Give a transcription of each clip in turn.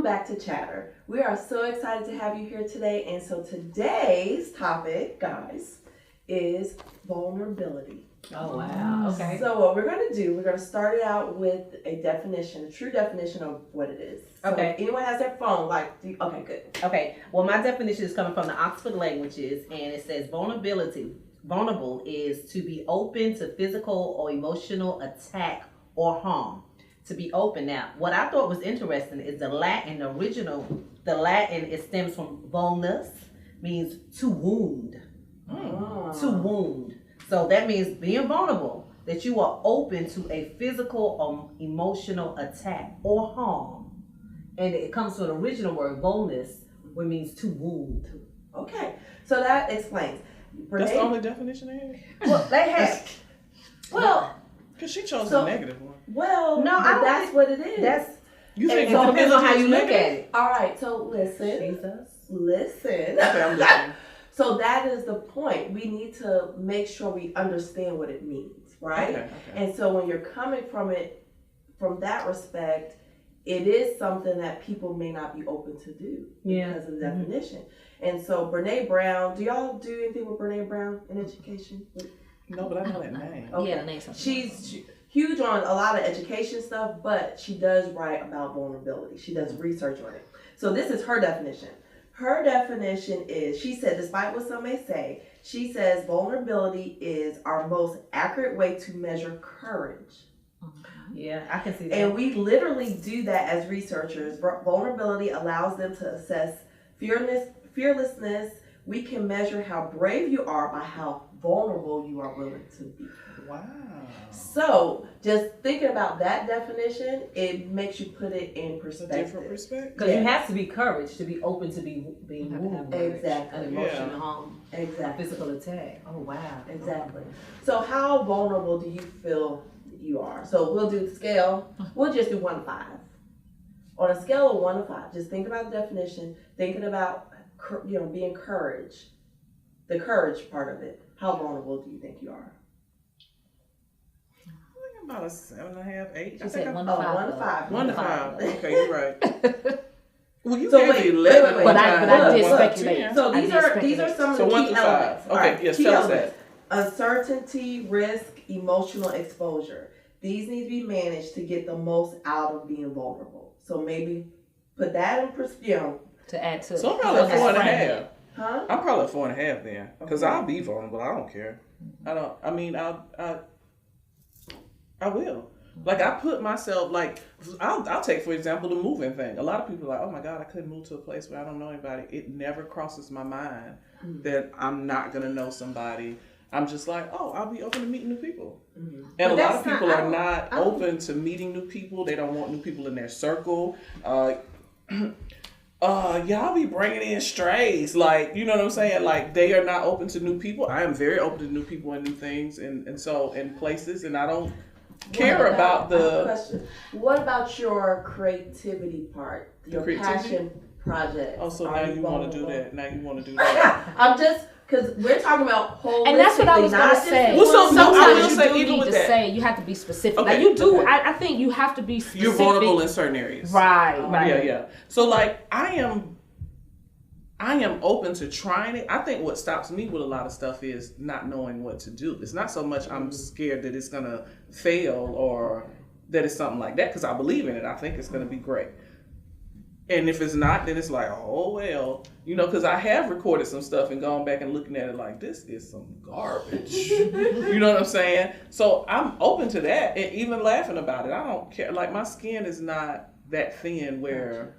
back to Chatter. We are so excited to have you here today. And so today's topic, guys, is vulnerability. Oh, wow. Okay. So what we're going to do, we're going to start it out with a definition, a true definition of what it is. So Okay. if anyone has their phone, okay, good. Okay. Well, my definition is coming from the Oxford Languages, and it says vulnerable is to be open to physical or emotional attack or harm. To be open. Now, what I thought was interesting is the Latin, it stems from vulnus, means to wound. To wound. So that means being vulnerable, that you are open to a physical or emotional attack or harm. And it comes from the original word, vulnus, which means to wound. Okay, so that explains. That's the only definition they had? Well, they had, well, Because she chose the negative one. well, No, but that's what it is. You And think so It depends on how you look negative? at it. All right, so listen. Okay, I'm listening. So that is the point. We need to make sure we understand what it means, right? Okay. And so when you're coming from it, from that respect, it is something that people may not be open to do because of the definition. And so Brene Brown, do y'all do anything with Brene Brown in education? No, but I know that name. Okay. Yeah, the name's something. She's huge on a lot of education stuff, but she does write about vulnerability. She does research on it. So this is her definition. Her definition is, she said, despite what some may say, she says vulnerability is our most accurate way to measure courage. Yeah, I can see that. And we literally do that as researchers. Vulnerability allows them to assess fearlessness. We can measure how brave you are by how vulnerable you are willing to be. Wow. So, just thinking about that definition, it makes you put it in It's a perspective. different perspective. Because you have to be courage to be open to being wounded. Exactly. An emotional harm, a Exactly. physical attack. Oh, wow. Exactly. So, how vulnerable do you feel you are? So, we'll do the scale. We'll just do 1 to 5. On a scale of 1 to 5, just think about the definition, thinking about being courage, the courage part of it. How vulnerable do you think you are? I think about a 7.5, 8. She said 1 to 5. 1 to 5. 1 to 5. Okay, you're right. Well, you So gave wait, me 11. wait. But I did Look, speculate. So I these did are speculate. some of So the 1 key to 5. elements. Okay, All right, yes, key tell us elements. Uncertainty, risk, emotional exposure. These need to be managed to get the most out of being vulnerable. So maybe put that in perspective. To add to So I'm probably a 4.5. Huh? I'm probably a 4.5 then. Because I'll be vulnerable. I don't care. I will. Like, I put myself, like, I'll take, for example, the moving thing. A lot of people are like, oh my God, I couldn't move to a place where I don't know anybody. It never crosses my mind that I'm not going to know somebody. I'm just like, oh, I'll be open to meeting new people. Mm-hmm. And a lot of people are not open to meeting new people. They don't want new people in their circle. Y'all be bringing in strays. Like, you know what I'm saying? Like, they are not open to new people. I am very open to new people and new things and so in places, and I don't care about the question. What about your creativity part? Your passion project? Oh, so now you want to do that. Now you want to do that. I'm just, because we're talking about holistically. And that's what I was going to say. Well, so I sometimes will you say do even need with to that. say, you have to be specific. Okay, Now you do, okay. I think you have to be specific. You're vulnerable in certain areas. Right. Yeah. So like I am open to trying it. I think what stops me with a lot of stuff is not knowing what to do. It's not so much I'm scared that it's gonna fail or that it's something like that, because I believe in it. I think it's gonna be great. And if it's not, then it's like, oh well, because I have recorded some stuff and gone back and looking at it like, this is some garbage. You know what I'm saying? So I'm open to that and even laughing about it. I don't care. Like, my skin is not that thin where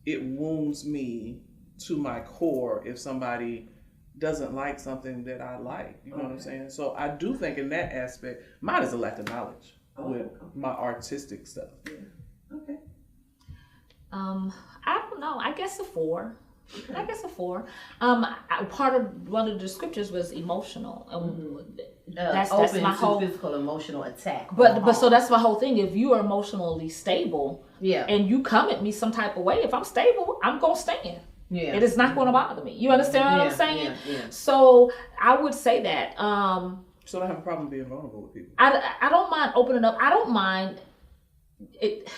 it wounds me to my core if somebody doesn't like something that I like. You know what I'm saying? So I do think in that aspect, mine is a lack of knowledge with my artistic stuff. Yeah. Okay. I don't know. I guess a 4. I guess a 4. Part of one of the scriptures was emotional, and that's open my to whole physical, emotional attack. But so that's my whole thing. If you are emotionally stable, yeah, and you come at me some type of way, if I'm stable, I'm gonna stand. Yeah, it is not going to bother me. You understand what I'm saying? Yeah. So I would say that. So I don't have a problem being vulnerable with people. I don't mind opening up. I don't mind it.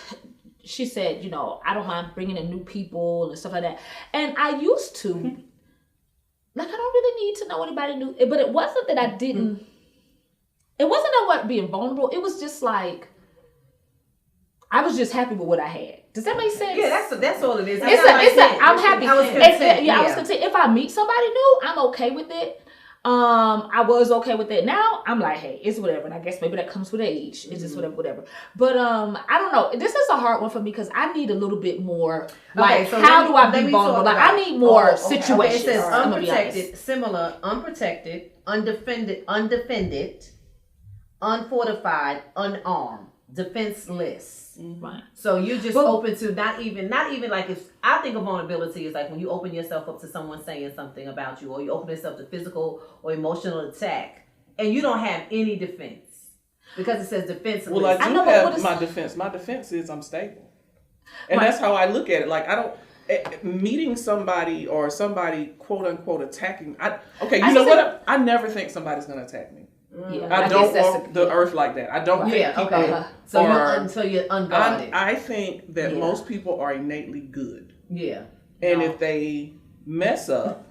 she said, you know, I don't mind bringing in new people and stuff like that. And I used to, like, I don't really need to know anybody new. But it wasn't that I didn't, it wasn't that what being vulnerable. It was just like, I was just happy with what I had. Does that make sense? Yeah, that's all it is. I'm happy. I was content. I was content. If I meet somebody new, I'm okay with it. I was okay with it. Now I'm like, hey, it's whatever. And I guess maybe that comes with age. It's just whatever. But I don't know. This is a hard one for me because I need a little bit more. Like, so how do I be vulnerable? Like, I need more situations. Okay, it says I'm gonna be honest. unprotected, similar, unprotected, undefended, unfortified, unarmed, defenseless. Right. So you're just open to not even like, if I think of vulnerability is like when you open yourself up to someone saying something about you, or you open yourself to physical or emotional attack, and you don't have any defense because it says defenseless. Well, I do have my defense. My defense is I'm stable, and that's how I look at it. Like, I don't meeting somebody or somebody quote unquote attacking. I never think somebody's gonna attack me. Yeah, I don't walk the earth like that. I don't think people So until you're unguarded. I think that most people are innately good. Yeah. And if they mess up,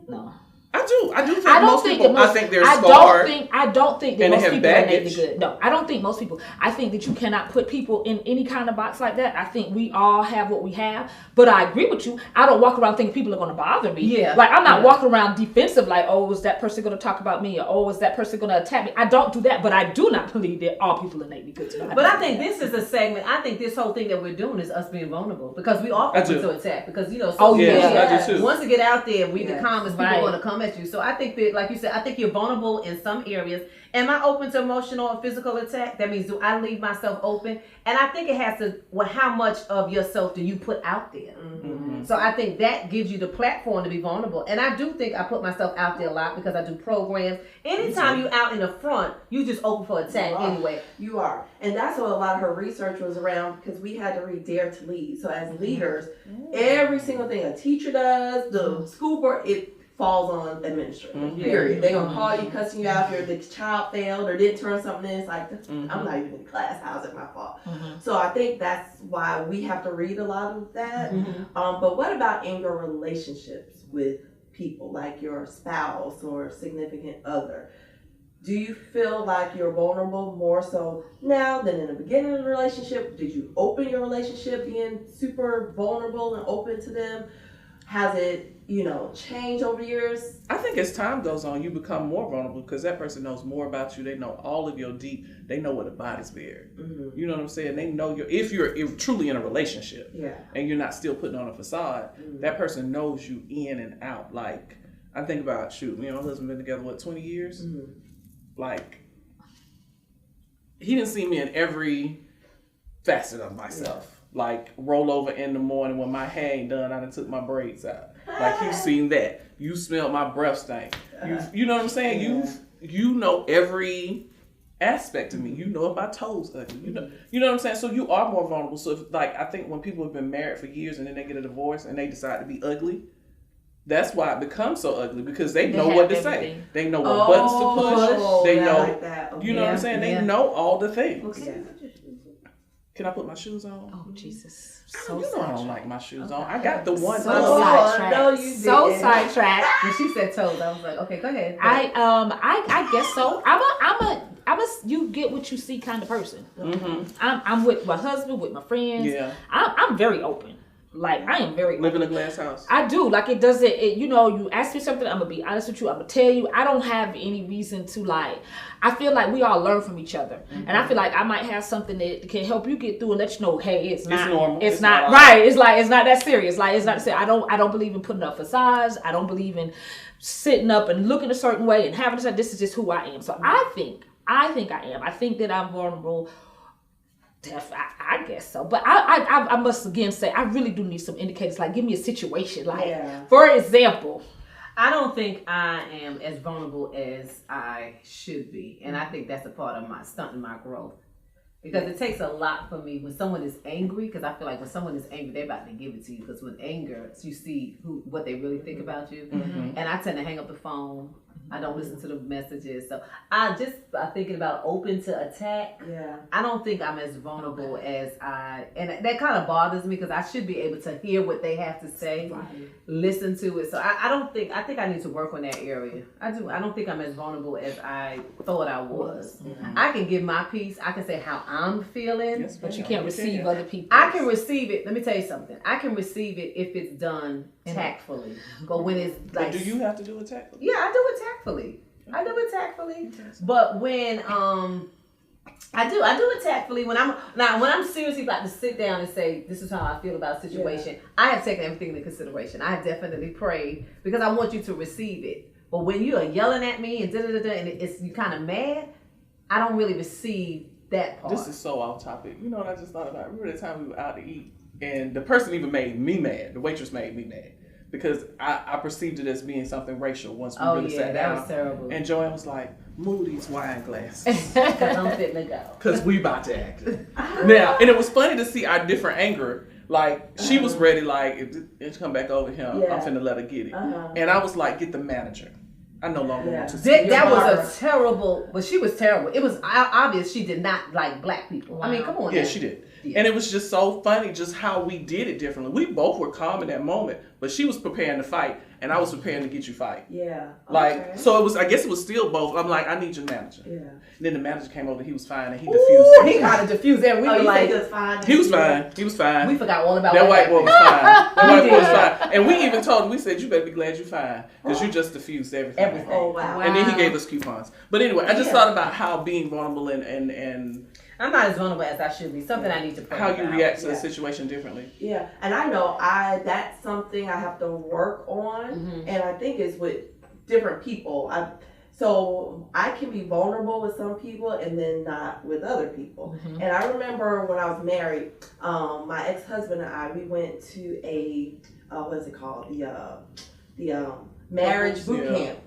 no. I do think most people, I think they're scarred. I don't think that most people are baggage. innately good. No, I don't think most people. I think that you cannot put people in any kind of box like that. I think we all have what we have. But I agree with you. I don't walk around thinking people are going to bother me. Yeah. Like, I'm not walking around defensive like, oh, is that person going to talk about me? Or, oh, is that person going to attack me? I don't do that. But I do not believe that all people are innately good. But I think this is a segment. I think this whole thing that we're doing is us being vulnerable because we are open to attack. Because, you know, I do too. Once you get out there, read the comments, people want to come at you. So I think that, like you said, I think you're vulnerable in some areas. Am I open to emotional or physical attack? That means, do I leave myself open? And I think it has to, how much of yourself do you put out there? Mm-hmm. So I think that gives you the platform to be vulnerable. And I do think I put myself out there a lot because I do programs. Anytime you're out in the front, you just open for attack anyway. You are. And that's what a lot of her research was around, because we had to read Dare to Lead. So as leaders, every single thing a teacher does, the school board, it falls on administrators. Period. They're gonna call you, cussing you out if the child failed or didn't turn something in. It's like, I'm not even in class. How's it my fault? So I think that's why we have to read a lot of that. But what about in your relationships with people, like your spouse or significant other? Do you feel like you're vulnerable more so now than in the beginning of the relationship? Did you open your relationship being super vulnerable and open to them? Has it, changed over the years? I think as time goes on, you become more vulnerable because that person knows more about you. They know all of your they know what the body's buried. You know what I'm saying? They know if you're truly in a relationship and you're not still putting on a facade, that person knows you in and out. Like, I think about, me and my husband been together, 20 years? Like, he didn't see me in every facet of myself. Like, roll over in the morning when my hair ain't done, I done took my braids out. Like, he's seen that. You smelled my breath stink. You know what I'm saying? You know every aspect of me. You know if my toes ugly. You know what I'm saying? So you are more vulnerable. So if, I think when people have been married for years and then they get a divorce and they decide to be ugly, that's why it becomes so ugly, because they know what to say. They know what buttons to push. They know, you know what I'm saying? They know all the things. Can I put my shoes on? Oh, Jesus. So I don't like my shoes on. I got the one. So sidetracked. No, you didn't. So sidetracked. When she said toes, I was like, okay, go ahead. I guess so. I'm a you get what you see kind of person. I'm with my husband, with my friends. Yeah. I'm very open. Like, I am very live in a glass house. I do. Like, it doesn't, you ask me something, I'm gonna be honest with you, I'm gonna tell you. I don't have any reason to I feel like we all learn from each other. And I feel like I might have something that can help you get through and let you know, hey, it's not normal. It's not right. It's not that serious. Like, it's not to say, I don't believe in putting up facades. I don't believe in sitting up and looking a certain way and having to say, this is just who I am. So I think I am. I think that I'm vulnerable. I guess so, but I must again say I really do need some indicators. Like, give me a situation. Like, for example, I don't think I am as vulnerable as I should be, and I think that's a part of my stunting my growth, because it takes a lot for me when someone is angry. Because I feel like when someone is angry, they're about to give it to you. Because with anger, you see what they really think about you, and I tend to hang up the phone I don't listen to the messages. So I'm thinking about open to attack. Yeah. I don't think I'm as vulnerable as and that kind of bothers me because I should be able to hear what they have to say, listen to it. So I think I need to work on that area. I don't think I'm as vulnerable as I thought I was. I can give my piece. I can say how I'm feeling. Yes, But you can't receive other people. I can receive it. Let me tell you something. I can receive it if it's done tactfully. But when it's like, But do you have to do it tactfully? yeah, I do it tactfully. But when I do it tactfully when I'm seriously about to sit down and say this is how I feel about a situation. I have taken everything into consideration. I have definitely prayed because I want you to receive it. But when you are yelling at me and and it's you kind of mad, I don't really receive that part. This is so off topic. You know what I just thought about? Remember the time we were out to eat and the person even made me mad. The waitress made me mad. Because I perceived it as being something racial once we really sat down. That was terrible. And Joanne was like, move these wine glasses. Because I'm fitting to go. Because we about to act it. Now, and it was funny to see our different anger. Like, she was ready, like, if it come back over him, I'm finna let her get it. And I was like, get the manager. I no longer want to see that was a terrible, but she was terrible. It was obvious she did not like black people. Wow. I mean, come on. Yeah, now. she did. Yeah. And it was just so funny just how we did it differently. We both were calm in that moment, but she was preparing to fight, and I was preparing to get you fight. Yeah. Like, so it was, I guess it was still both. I'm like, I need your manager. Yeah. And then the manager came over, he was fine, and he diffused. He kind of diffused it. We were like, he was fine. He was fine. He was fine. We forgot all about that white boy was fine. That white boy was fine. And we even told him, we said, you better be glad you're fine, because you just diffused everything. Oh, wow. And then he gave us coupons. But anyway, I just thought about how being vulnerable and I'm not as vulnerable as I should be. Something I need to pray how about. you react to a situation differently. Yeah, and I know that's something I have to work on, and I think it's with different people. So I can be vulnerable with some people and then not with other people. And I remember when I was married, my ex-husband and I, we went to a what is it called, the marriage boot camp,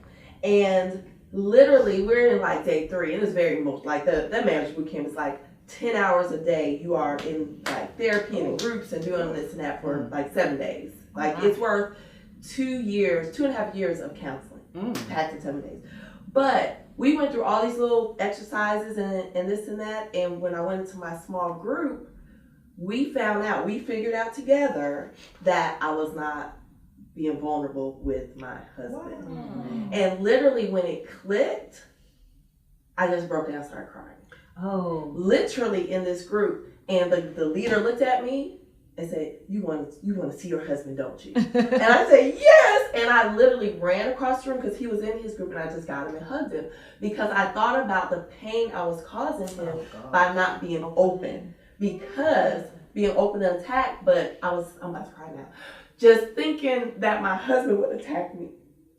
and literally we're in like day 3. It is very much like that marriage boot camp is like 10 hours a day. You are in like therapy and in groups and doing this and that for like 7 days. Like it's worth 2.5 years of counseling, packed in 7 days. But we went through all these little exercises and this and that. And when I went into my small group, we figured out together that I was not being vulnerable with my husband. Wow. And literally when it clicked, I just broke down and started crying. Oh. Literally in this group. And the leader looked at me and said, you want to see your husband, don't you? And I said, yes! And I literally ran across the room because he was in his group and I just got him and hugged him. Because I thought about the pain I was causing him by not being open. Because being open to attack, but I'm about to cry now. Just thinking that my husband would attack me.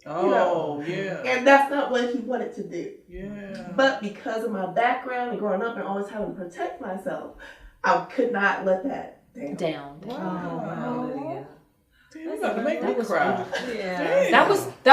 Oh, yeah. And that's not what he wanted to do. Yeah. But because of my background and growing up and always having to protect myself, I could not let that down. Wow. Damn, you got to make me cry. Yeah. That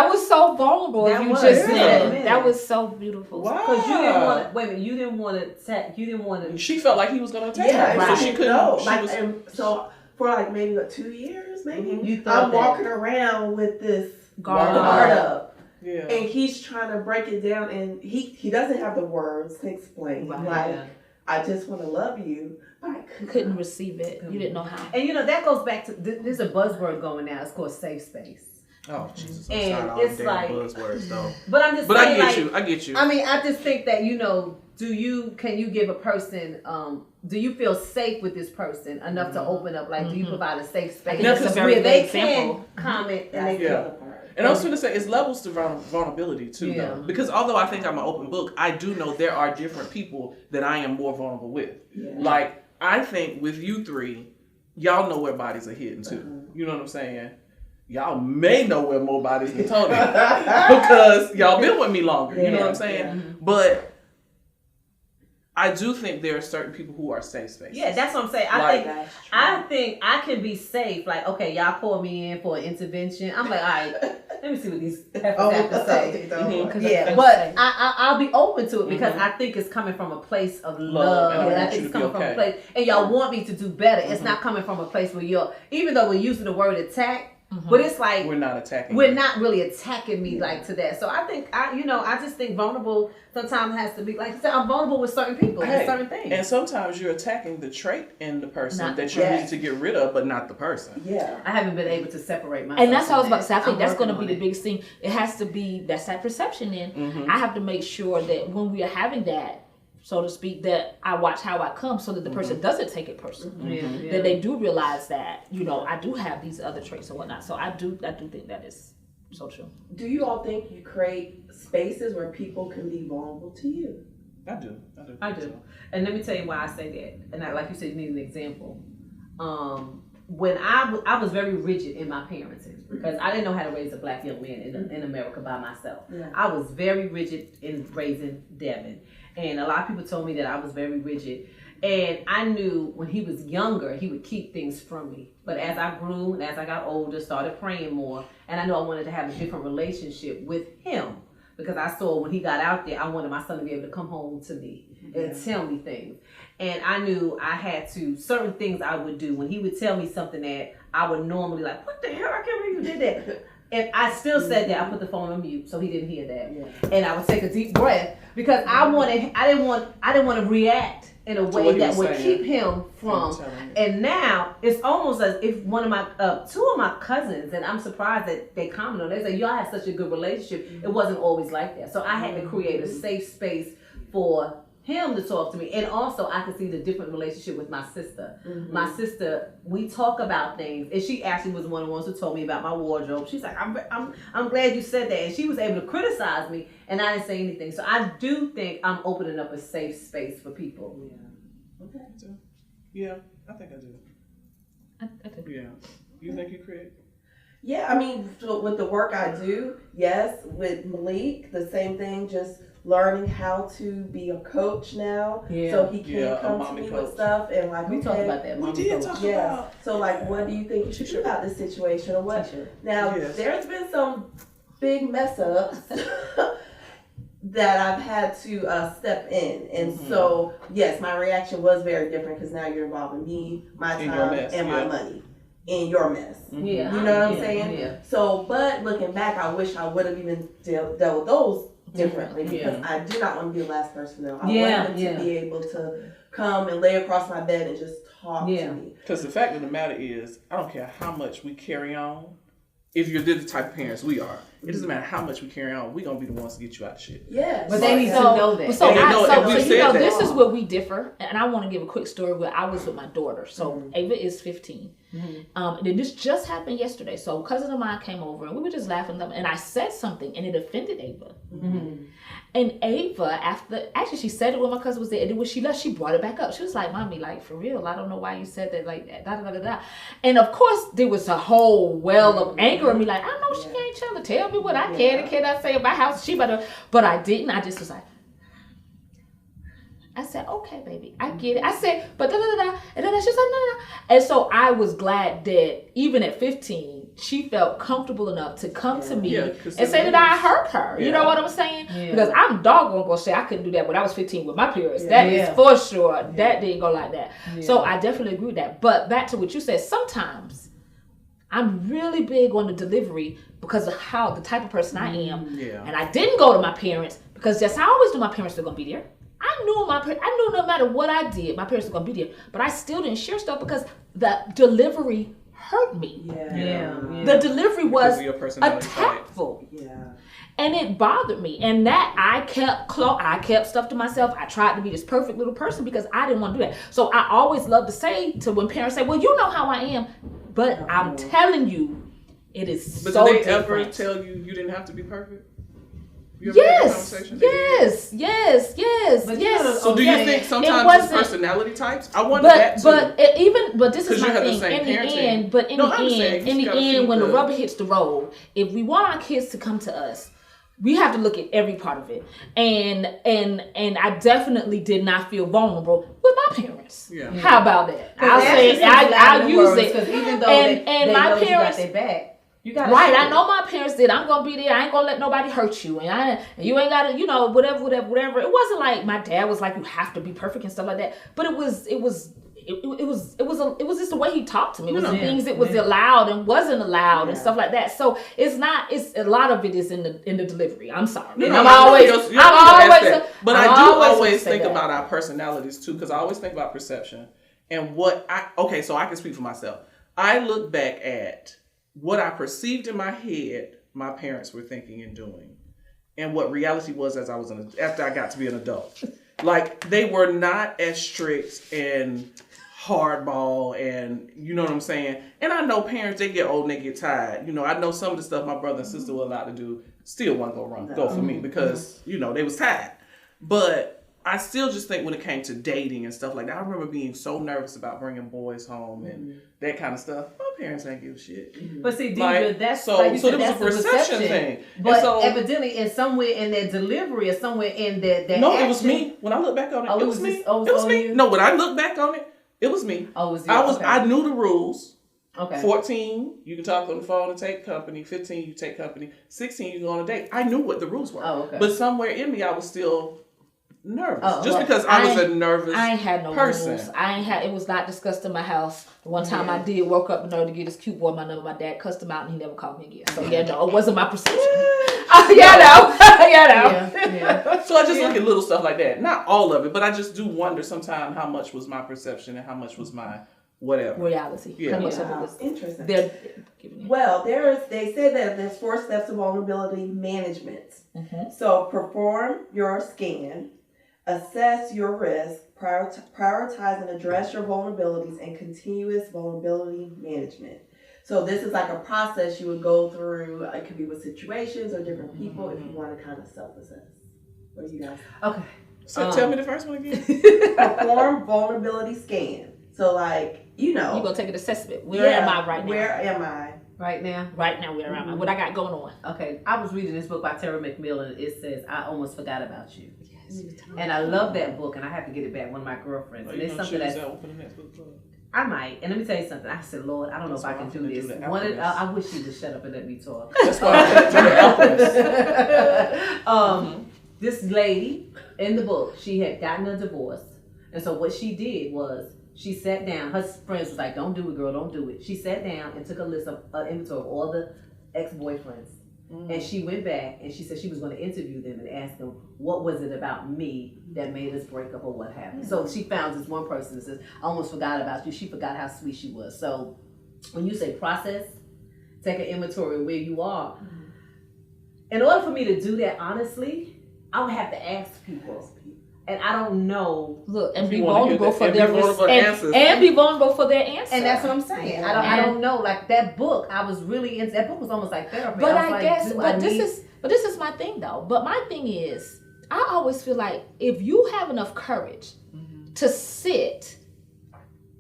was so vulnerable. That you was, just yeah. said that was so beautiful. Wow. Because you didn't want to. Wait a minute. You didn't want to attack. You didn't want to. She felt like he was going to attack her, right. so she couldn't. No. And so for like maybe 2 years, maybe you thought I'm walking around with this guard up. Yeah. And he's trying to break it down, and he doesn't have the words to explain. Right. Like, I just want to love you, but I couldn't receive it. You didn't know how. And that goes back to there's a buzzword going now. It's called safe space. Oh Jesus! And I'm sorry, it's damn like buzzwords though. But I'm just. But saying, I get you. I mean, I just think that can you give a person? Do you feel safe with this person enough to open up? Like, do you provide a safe space where they can comment and they can. And I was going to say, it's levels to vulnerability too, though. Because although I think I'm an open book, I do know there are different people that I am more vulnerable with. Yeah. Like, I think with you 3, y'all know where bodies are hidden too. You know what I'm saying? Y'all may know where more bodies than Tony because y'all been with me longer. You know what I'm saying? Yeah. But I do think there are certain people who are safe spaces. Yeah, that's what I'm saying. I think I can be safe. Like, okay, y'all call me in for an intervention. I'm like, all right, let me see what these heifers have to say. Yeah, but I'll be open to it because I think it's coming from a place of love. And I think it's coming from a place, and y'all want me to do better. It's not coming from a place where even though we're using the word attack, But it's like We're not attacking. we're you. not really attacking me like to that. So I think I just think vulnerable sometimes has to be like I said, I'm vulnerable with certain people and Hey, certain things. And sometimes you're attacking the trait in the person Not that the you person. need to get rid of, but not the person. Yeah. I haven't been able to separate myself. And that's what I was from about to say. I that. think I'm that's going to working be on the biggest thing. It has to be that's that perception. In I have to make sure that when we are having that, so to speak, that I watch how I come, so that the person doesn't take it personally. Yeah. That they do realize that I do have these other traits and whatnot. So I do think that is so true. Do you all think you create spaces where people can be vulnerable to you? I do. I do. And let me tell you why I say that. And like you said, you need an example. When I was very rigid in my parenting because I didn't know how to raise a black young man in America by myself. Yeah. I was very rigid in raising Devin. And a lot of people told me that I was very rigid. And I knew when he was younger, he would keep things from me. But as I grew and as I got older, started praying more, and I knew I wanted to have a different relationship with him. Because I saw when he got out there, I wanted my son to be able to come home to me and tell me things. And I knew I had to, certain things I would do. When he would tell me something that I would normally like, what the hell, I can't believe you did that. And I still said that. I put the phone on mute so he didn't hear that. Yeah. And I would take a deep breath because I didn't want to react in a what way he that was would saying. keep him from. From telling you. And now it's almost as if one of my, two of my cousins, and I'm surprised that they comment on it, they say, y'all had such a good relationship. It wasn't always like that. So I had to create a safe space for him to talk to me. And also I could see the different relationship with my sister. My sister, we talk about things, and she actually was one of the ones who told me about my wardrobe. She's like, I'm glad you said that. And she was able to criticize me, and I didn't say anything. So I do think I'm opening up a safe space for people. Okay. Yeah, I think I do. I think. Yeah. You think you create? Yeah, I mean, so with the work I do, yes. With Malik, the same thing, just learning how to be a coach now. Yeah. So he can Yeah, a come to mommy me coach. with stuff and like, We okay, talked about that. We Mama did Coach. talk yeah. about. So like, what do you think you should do about this situation or what? T-shirt. Now, Yes. there's been some big mess ups that I've had to step in. And so, yes, my reaction was very different because now you're involving me, my In your time, mess, and my yeah. money in your mess. Yeah. You know what I'm Yeah, saying? Yeah. So, but looking back, I wish I would have even dealt with those differently because I do not want to be the last person though. I Yeah, want them yeah. to be able to come and lay across my bed and just talk Yeah. to me. Because the fact of the matter is, I don't care how much we carry on. If you're the type of parents we are, it doesn't matter how much we carry on. We're gonna be the ones to get you out of shit. Yes. But they need to know that. So, And they know- and we've said that. this is where we differ, and I want to give a quick story where I was with my daughter. So Ava is 15, and then this just happened yesterday. So a cousin of mine came over, and we were just laughing, and I said something, and it offended Ava. And Ava, actually she said it when my cousin was there, and then when she left, she brought it back up. She was like, "Mommy, like for real, I don't know why you said that like that." Da, da, da, da. And of course, there was a whole well of anger in me, like, I know she ain't trying to tell me what I can and cannot say about house. She better, but I didn't. I just was like, I said, okay, baby, I get it. I said, but da da da da, and then she said, no, no, no. And so I was glad that even at 15, she felt comfortable enough to come to me Yeah, and 'cause say that I hurt her. You know Yeah. what I'm saying? Yeah. Because I'm doggone gonna say I couldn't do that when I was 15 with my parents. That is Yeah. for sure. That didn't go like that. So I definitely agree with that. But back to what you said, sometimes I'm really big on the delivery because of how the type of person I am. Yeah. And I didn't go to my parents because just I always knew my parents were gonna be there. I knew no matter what I did, my parents were gonna be there. But I still didn't share stuff because the delivery hurt me. Yeah. The delivery was Because of your personality type. attackful. Yeah. And it bothered me. And that I kept stuff to myself. I tried to be this perfect little person because I didn't want to do that. So I always love to say to when parents say, well, you know how I am. But I'm telling you, it is But so did they different. ever tell you didn't have to be perfect? You ever had that Yes, conversation? They did? yes. But you know, So do you Okay. think It sometimes it's wasn't- personality types? I wonder that too. But this is 'Cause you my have the thing. same In the parenting. end, but in No, I the understand. end, You in the gotta end, feed when the the- rubber hits the road, if we want our kids to come to us, we have to look at every part of it. And I definitely did not feel vulnerable with my parents. Yeah. How about that? I'll I'll use it. because even though And they my know you got parents- their back, you got Right, I know my parents did. I'm gonna be there. I ain't gonna let nobody hurt you, and you ain't gotta, whatever. It wasn't like my dad was like, you have to be perfect and stuff like that. But it was it was just the way he talked to me. It was No, the no. things that was allowed and wasn't allowed and Yeah. stuff like that. So it's a lot of it is in the delivery. I'm sorry. No, And no, I'm I know always, you're I'm gonna always, ask that. But I'm I do always always say think that. about our personalities too, because I always think about perception and so I can speak for myself. I look back at what I perceived in my head my parents were thinking and doing, and what reality was as after I got to be an adult. Like, they were not as strict and hardball, and you know what I'm saying? And I know parents, they get old and they get tired. You know, I know some of the stuff my brother and sister were allowed to do still wasn't go for me because, you know, they was tired. But I still just think when it came to dating and stuff like that, I remember being so nervous about bringing boys home and that kind of stuff. My parents ain't give a shit. But see, Deidre, Like, that's so- like you so said, there was that's a the perception perception thing. And But so- evidently, in somewhere in their delivery or somewhere in their No, action, it was me. When I look back on it, Oh, it was me. just- oh, It was on me. you? No, when I look back on it, it was me. Oh, it was you? Okay. I knew the rules. Okay. 14, you can talk on the phone and take company. 15, you take company. 16, you go on a date. I knew what the rules were. Oh, okay. But somewhere in me, I was still nervous. Oh, just okay. because I was a nervous I ain't had no person. rules. It was not discussed in my house. The one time I did woke up in order to get this cute boy my number. My dad cussed him out and he never called me again. So yeah, no, it wasn't my perception. Yeah. So I just look at little stuff like that. Not all of it, but I just do wonder sometimes how much was my perception and how much was my whatever. Reality. Yeah. How much of it Wow, was interesting. they're giving you. Well, they say that there's 4 steps to vulnerability management. Mhm. So perform your scan, assess your risk, prioritize and address your vulnerabilities, and continuous vulnerability management. So this is like a process you would go through. It could be with situations or different people if you want to kind of self-assess. What do you guys? Okay. So tell me the first one again. Perform vulnerability scan. So like, You're gonna take an assessment. Where am I right now? Where am I? Right now. Right now, where am I? What I got going on? Okay. I was reading this book by Tara McMillan. It says, "I almost forgot about you," Yes. and I love that book. And I have to get it back. One of my girlfriends, and it's something that's that one for the next book club? I might. And let me tell you something. I said, Lord, I don't know That's if I why can I'm do gonna this. do the One, Alchemist. I wish you would shut up and let me talk. That's why I put the Alchemist. This lady in the book, she had gotten a divorce, and so what she did was she sat down. Her friends was like, "Don't do it, girl, don't do it." She sat down and took a list of inventory of all the ex-boyfriends, and she went back and she said she was going to interview them and ask them what was it about me that made us break up or what happened. So she found this one person that says, "I almost forgot about you." She forgot how sweet she was. So when you say process, take an inventory of where you are. In order for me to do that honestly, I would have to ask people. And I don't know. Look, and If be you wanna hear vulnerable that- for and be their vulnerable answers. and be vulnerable for their answer. And that's what I'm saying. I don't know. Like that book, I was really into. That book was almost like therapy. But was I like, guess, do I but need- this is my thing though. But my thing is, I always feel like if you have enough courage to sit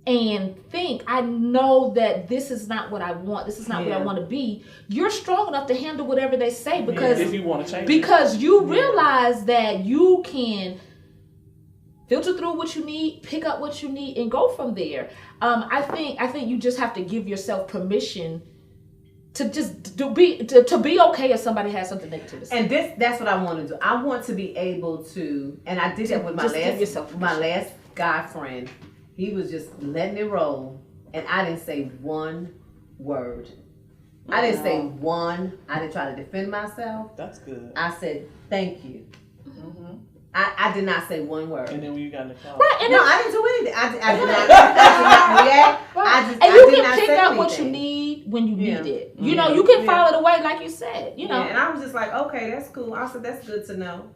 and think, I know that this is not what I want. This is not what I Yeah. want to be. You're strong enough to handle whatever they say because if you want to change it. because you realize that you can filter through what you need, pick up what you need, and go from there. I think you just have to give yourself permission to just to be okay if somebody has something negative to say. And that's what I want to do. I want to be able to, and I did that with Just give yourself my last guy friend. He was just letting it roll, and I didn't say one word. I didn't say one. I didn't try to defend myself. That's good. I said thank you. I did not say one word. And then when you got in the car. Right, and No, I didn't do anything. I did not react. and I you did can not pick say out what you anything. need when you Yeah. need it. You know, you can file it away like you said. You know, Yeah, and I was just like, okay, that's cool. I said that's good to know.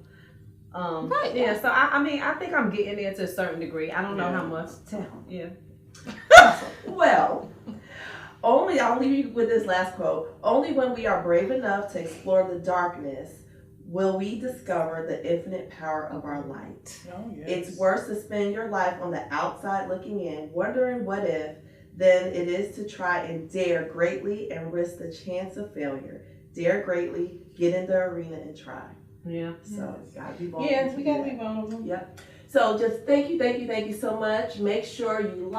Right. Yeah. So I mean, I think I'm getting there to a certain degree. I don't know Yeah. how much. Yeah. Well, I'll leave you with this last quote. Only when we are brave enough to explore the darkness will we discover the infinite power of our light. Oh, yes. It's worse to spend your life on the outside looking in, wondering what if, than it is to try and dare greatly and risk the chance of failure. Dare greatly, get in the arena and try. Yeah. So, you gotta be vulnerable. Yeah, to we do gotta that. be vulnerable. Yep. So just thank you so much. Make sure you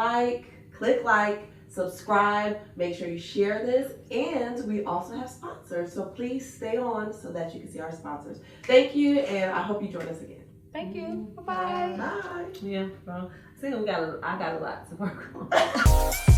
click like, subscribe, make sure you share this, and we also have sponsors. So please stay on so that you can see our sponsors. Thank you, and I hope you join us again. thank you. Bye-bye. Bye. Yeah. Bro. See, I got a lot to work on.